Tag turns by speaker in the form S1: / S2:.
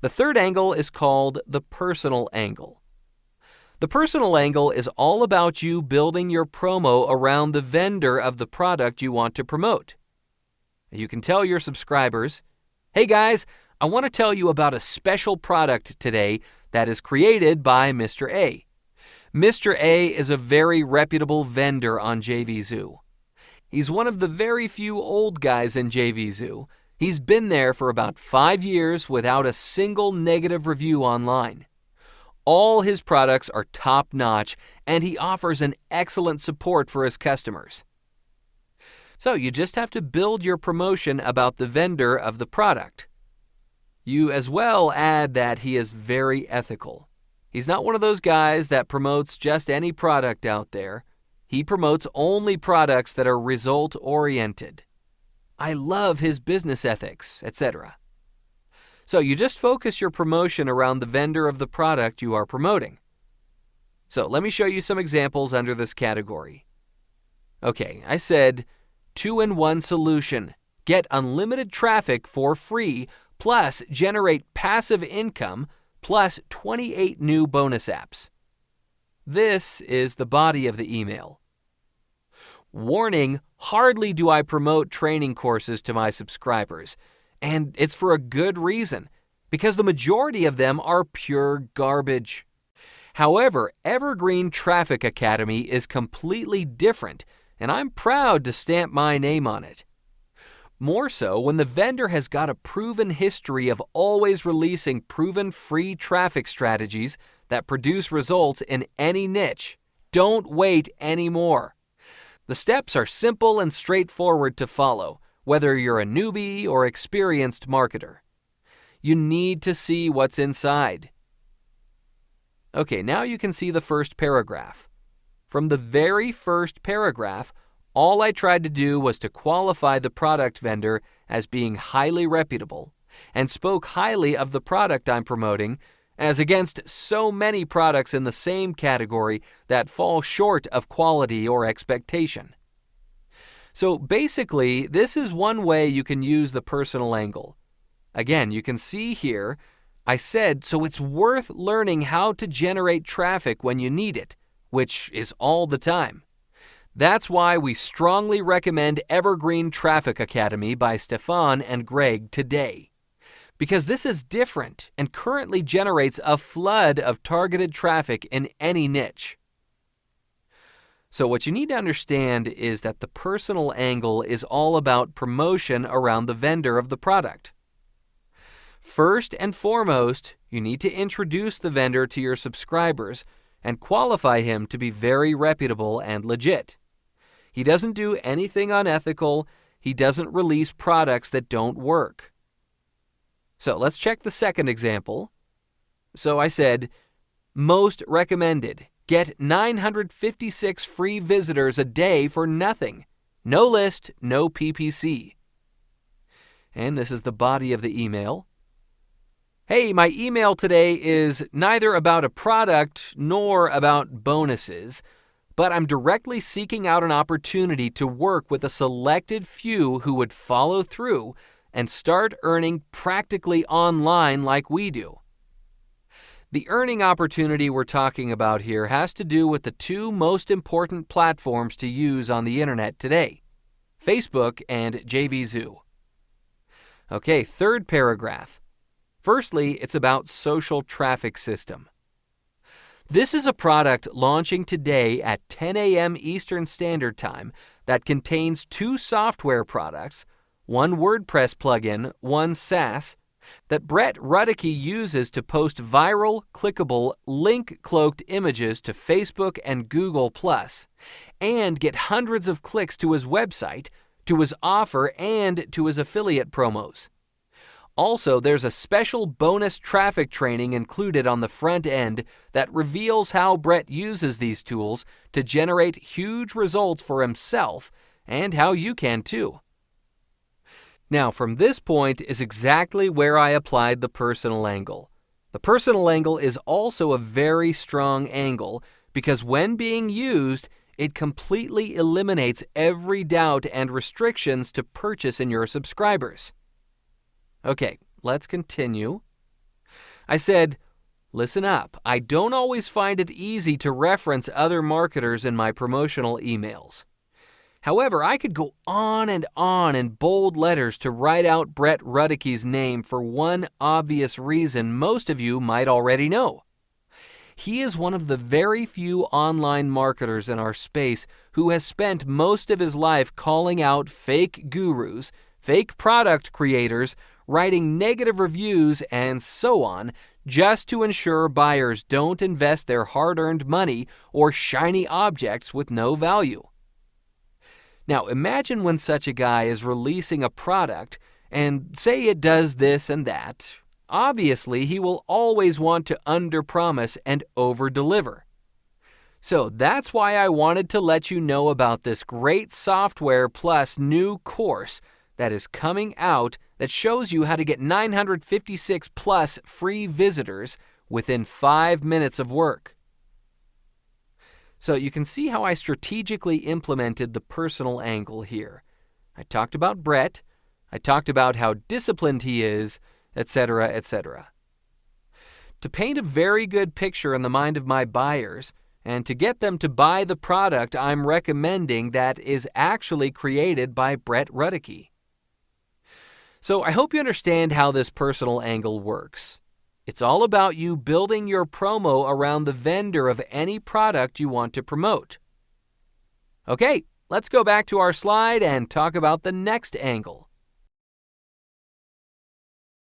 S1: The third angle is called the personal angle. The personal angle is all about you building your promo around the vendor of the product you want to promote. You can tell your subscribers, "Hey guys, I want to tell you about a special product today that is created by Mr. A. Mr. A is a very reputable vendor on JVZoo. He's one of the very few old guys in JVZoo. He's been there for about 5 years without a single negative review online. All his products are top-notch, and he offers an excellent support for his customers." So you just have to build your promotion about the vendor of the product. You as well add that he is very ethical. He's not one of those guys that promotes just any product out there. He promotes only products that are result-oriented. I love his business ethics, etc. So you just focus your promotion around the vendor of the product you are promoting. So let me show you some examples under this category. Okay, I said 2-in-1 solution. Get unlimited traffic for free, plus generate passive income, plus 28 new bonus apps. This is the body of the email. Warning, hardly do I promote training courses to my subscribers, and it's for a good reason, because the majority of them are pure garbage. However, Evergreen Traffic Academy is completely different, and I'm proud to stamp my name on it. More so when the vendor has got a proven history of always releasing proven free traffic strategies that produce results in any niche. Don't wait anymore. The steps are simple and straightforward to follow, whether you're a newbie or experienced marketer. You need to see what's inside. Okay, now you can see the first paragraph. From the very first paragraph, all I tried to do was to qualify the product vendor as being highly reputable and spoke highly of the product I'm promoting as against so many products in the same category that fall short of quality or expectation. So basically, this is one way you can use the personal angle. Again, you can see here, I said, so it's worth learning how to generate traffic when you need it, which is all the time. That's why we strongly recommend Evergreen Traffic Academy by Stefan and Greg today. Because this is different and currently generates a flood of targeted traffic in any niche. So what you need to understand is that the personal angle is all about promotion around the vendor of the product. First and foremost, you need to introduce the vendor to your subscribers and qualify him to be very reputable and legit. He doesn't do anything unethical. He doesn't release products that don't work. So let's check the second example. So I said, most recommended. Get 956 free visitors a day for nothing. No list, no PPC. And this is the body of the email. Hey, my email today is neither about a product nor about bonuses, but I'm directly seeking out an opportunity to work with a selected few who would follow through and start earning practically online like we do. The earning opportunity we're talking about here has to do with the two most important platforms to use on the internet today, Facebook and JVZoo. Okay, third paragraph. Firstly, it's about social traffic system. This is a product launching today at 10 a.m. Eastern Standard Time that contains two software products, one WordPress plugin, one SaaS, that Brett Ruddicky uses to post viral, clickable, link-cloaked images to Facebook and Google+, and get hundreds of clicks to his website, to his offer, and to his affiliate promos. Also, there's a special bonus traffic training included on the front end that reveals how Brett uses these tools to generate huge results for himself and how you can too. Now, from this point is exactly where I applied the personal angle. The personal angle is also a very strong angle because when being used, it completely eliminates every doubt and restrictions to purchase in your subscribers. Okay, let's continue. I said, listen up, I don't always find it easy to reference other marketers in my promotional emails. However, I could go on in bold letters to write out Brett Rudicke's name for one obvious reason most of you might already know. He is one of the very few online marketers in our space who has spent most of his life calling out fake gurus, fake product creators, writing negative reviews, and so on, just to ensure buyers don't invest their hard-earned money or shiny objects with no value. Now, imagine when such a guy is releasing a product and say it does this and that. Obviously, he will always want to underpromise and overdeliver. So that's why I wanted to let you know about this great software plus new course that is coming out that shows you how to get 956 plus free visitors within 5 minutes of work. So you can see how I strategically implemented the personal angle here. I talked about Brett, I talked about how disciplined he is, etc., etc. To paint a very good picture in the mind of my buyers, and to get them to buy the product I'm recommending that is actually created by Brett Rudicke. So I hope you understand how this personal angle works. It's all about you building your promo around the vendor of any product you want to promote. Okay, let's go back to our slide and talk about the next angle.